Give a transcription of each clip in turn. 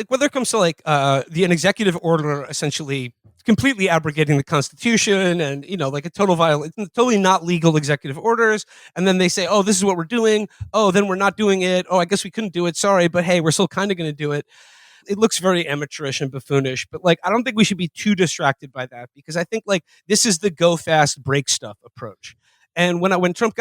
like whether it comes to like an executive order essentially completely abrogating the Constitution and, like a totally not legal executive orders. And then they say, oh, this is what we're doing. Oh, then we're not doing it. Oh, I guess we couldn't do it. Sorry. But hey, we're still kind of going to do it. It looks very amateurish and buffoonish, but like, I don't think we should be too distracted by that, because I think like this is the go fast, break stuff approach. And when Trump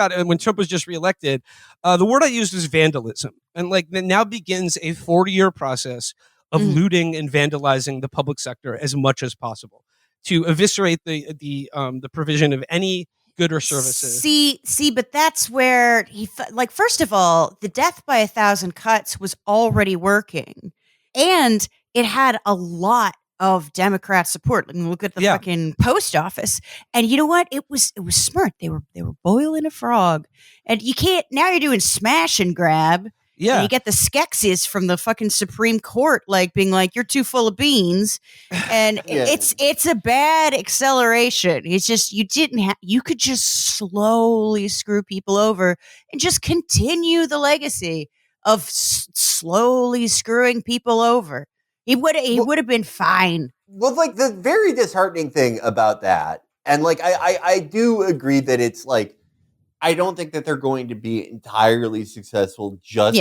was just reelected, the word I used was vandalism, and like then now begins a 40-year process of looting and vandalizing the public sector as much as possible to eviscerate the provision of any good or services. See, but that's where first of all, the death by 1,000 cuts was already working, and it had a lot of Democrat support. I mean, look at the fucking post office, and you know what? It was smart. They were boiling a frog, and you can't now. You're doing smash and grab. Yeah, and you get the Skeksis from the fucking Supreme Court, like being like, "You're too full of beans," and it's a bad acceleration. It's just you could just slowly screw people over and just continue the legacy of slowly screwing people over. He would have been fine. Well, like the very disheartening thing about that, and like I do agree that it's like, I don't think that they're going to be entirely successful just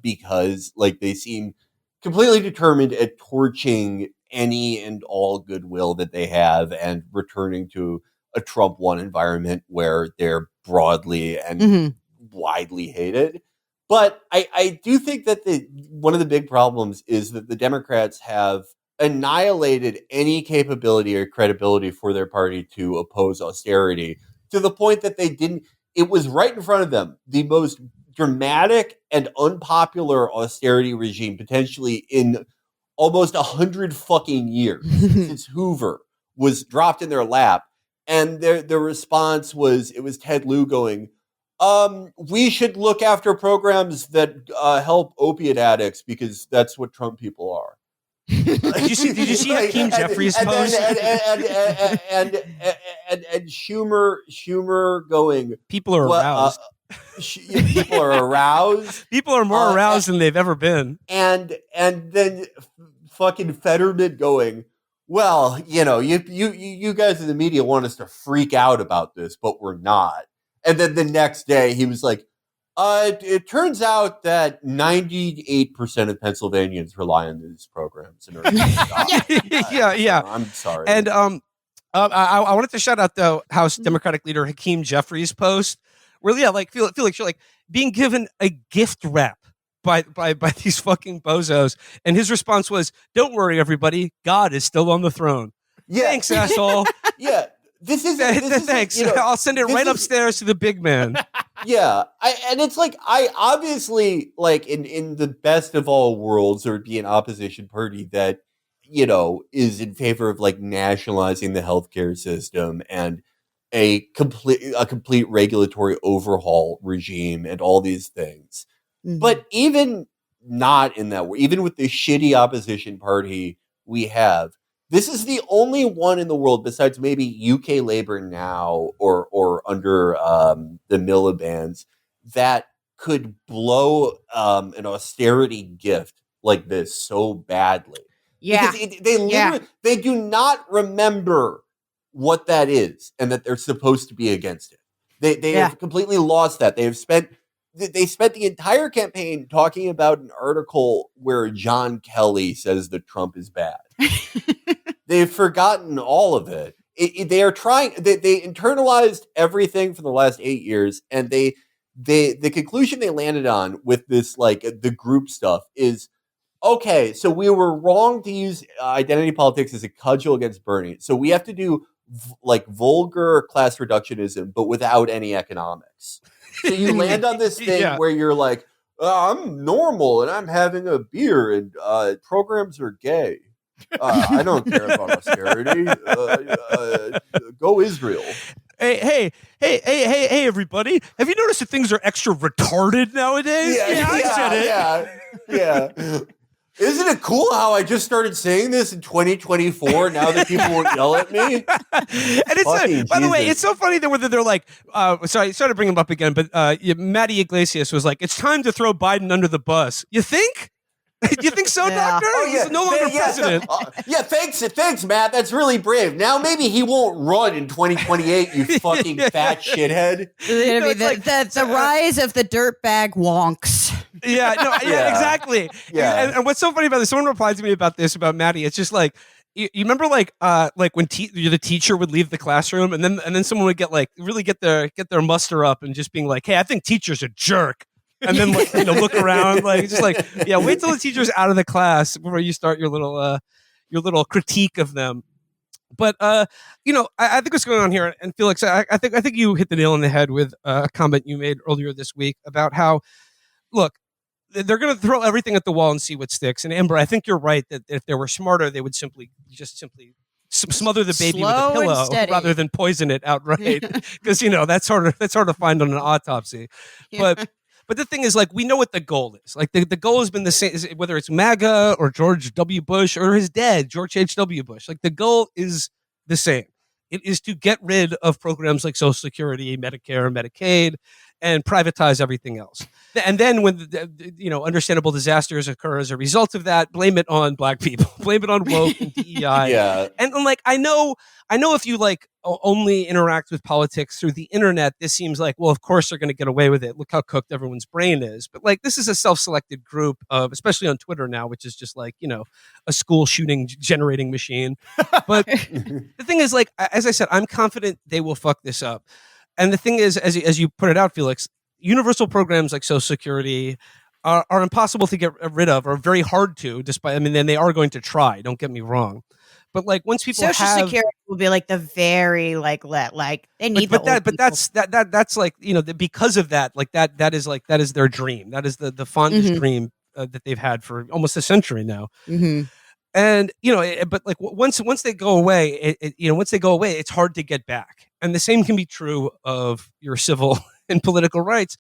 because like they seem completely determined at torching any and all goodwill that they have and returning to a Trump 1 environment where they're broadly and widely hated. But I do think that one of the big problems is that the Democrats have annihilated any capability or credibility for their party to oppose austerity, to the point that it was right in front of them, the most dramatic and unpopular austerity regime potentially in almost 100 fucking years since Hoover was dropped in their lap. And their response was Ted Lieu going, we should look after programs that help opiate addicts because that's what Trump people are. Did you see Hakeem Jeffries' post? And Schumer going, people are aroused. People are aroused. People are more aroused than they've ever been. And then fucking Fetterman going, well, you guys in the media want us to freak out about this, but we're not. And then the next day he was like, it turns out that 98% of Pennsylvanians rely on these programs. Yeah. I'm sorry. And I wanted to shout out the House Democratic leader Hakeem Jeffries' post, where feel like you're like being given a gift wrap by these fucking bozos, and his response was, "Don't worry, everybody, God is still on the throne." Yeah. Thanks, asshole. Yeah. Thanks. I'll send it right upstairs to the big man. Yeah. And it's like, I obviously, like, in the best of all worlds, there would be an opposition party that, is in favor of like nationalizing the healthcare system and a complete regulatory overhaul regime and all these things. Mm-hmm. But even not in that way, even with the shitty opposition party we have, this is the only one in the world, besides maybe UK Labour now or under the Miliband's, that could blow an austerity gift like this so badly. Yeah, because they do not remember what that is and that they're supposed to be against it. They have completely lost that. They spent the entire campaign talking about an article where John Kelly says that Trump is bad. They've forgotten all of it. They are trying. They internalized everything for the last 8 years, and the conclusion they landed on with this, like the group stuff, is okay. So we were wrong to use identity politics as a cudgel against Bernie. So we have to do like vulgar class reductionism, but without any economics. So you land on this thing where you're like, I'm normal and I'm having a beer and programs are gay. I don't care about austerity. Go Israel. Hey, everybody. Have you noticed that things are extra retarded nowadays? I said it. Yeah. Isn't it cool how I just started saying this in 2024 now that people won't yell at me? And it's by the way, it's so funny that whether they're like, sorry to bring him up again, but Matty Iglesias was like, it's time to throw Biden under the bus. You think? Do you think so, Yeah. Doctor? He's no longer president. Thanks, Matt. That's really brave. Now maybe he won't run in 2028, you fucking fat shithead. The rise of the dirtbag wonks. Yeah, exactly. Yeah. And what's so funny about this, someone replied to me about this, about Maddie. It's just like, you remember like when the teacher would leave the classroom and then someone would really get their muster up and just being like, hey, I think teacher's a jerk. And then look around, wait till the teacher's out of the class before you start your little critique of them. But I think what's going on here, and Felix, I think you hit the nail on the head with a comment you made earlier this week about how, look, they're going to throw everything at the wall and see what sticks. And Amber, I think you're right that if they were smarter, they would simply smother the baby with a pillow rather than poison it outright, because that's hard to find on an autopsy. But the thing is, like, we know what the goal is. Like, the goal has been the same, whether it's MAGA or George W. Bush or his dad, George H.W. Bush. Like, the goal is the same. It is to get rid of programs like Social Security, Medicare, Medicaid, and privatize everything else. And then when understandable disasters occur as a result of that, blame it on Black people, blame it on woke and DEI. Yeah. And like, I know if you like only interact with politics through the internet, this seems like, well, of course they're going to get away with it. Look how cooked everyone's brain is. But like, this is a self-selected group of, especially on Twitter now, which is just like, a school shooting generating machine. But the thing is, like, as I said, I'm confident they will fuck this up. And the thing is, as you put it out, Felix, universal programs like Social Security are impossible to get rid of, or very hard to, then they are going to try, don't get me wrong. But like, once people Social Security will be like the very they need that's like, because of that, like that is their dream. That is the fondest dream that they've had for almost a century now. Mm-hmm. And but like once they go away, it's hard to get back. And the same can be true of your civil and political rights.